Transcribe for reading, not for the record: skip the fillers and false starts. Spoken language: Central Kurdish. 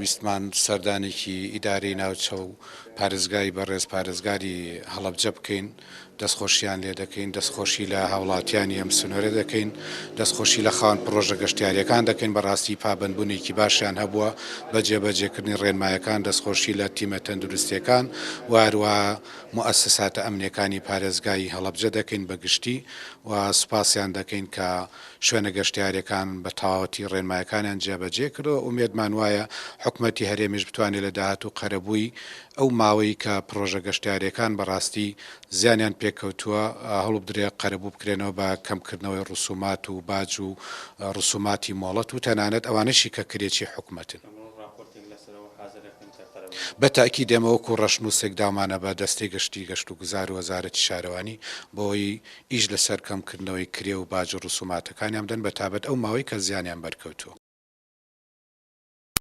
ویستمان سەردانێکی ئیدارەی ناوچە و پارێزگای بەڕێز پارێزگاری هەڵەبجە بکەین، دەستخۆشیان لێ دەکەین، دەستخۆشی لە هاوڵاتیانی ئەم سنوورە دەکەین، دەستخۆشی لە خاوەن پرۆژە گەشتیاریەکان دەکەین. بەڕاستی پابەندبوونێکی باشیان هەبووە بە جێبەجێکردنی ڕێنمایەکان، دەستخۆشی لە تیمە تەندروستیەکان و هەروەها موسساتە ئەمنیەکانی پارێزگای هەڵەبجە دەکەین بەگشتی و سوپاسیان دەکەین کە شوێنە گەشتیاریەکان بە تەواوەتی ڕێنمایەکانیان جێبەجێ کردەوە. ئومێدمان وایە حکوومەتی هەرێمیش بتوانێت لە داهاتوو قەرەبووی ئەو ماوەی کە پرۆژە گەشتیاریەکان بەڕاستی زیانیان پێکەوتووە هەڵو بدرێت قەرەبوو بکرێنەوە بە کەمکردنەوەی ڕسومات و باج و ڕسوماتی مۆڵەت و تەنانەت ئەوانەشی کە کرێکی حکوومەتن. بە تاکی دێمەوەکو ڕەشنووسێک دامانە بە دەستەی گەشتی گەشتوگوزار و وەزارەتی شارەوانی بۆی ئیش لەسەر کەمکردنەوەی کرێ و باج و ڕسوماتەکانیان بدەن بە تابەت ئەو ماوەی کە زیانیان بەرکەوتووە.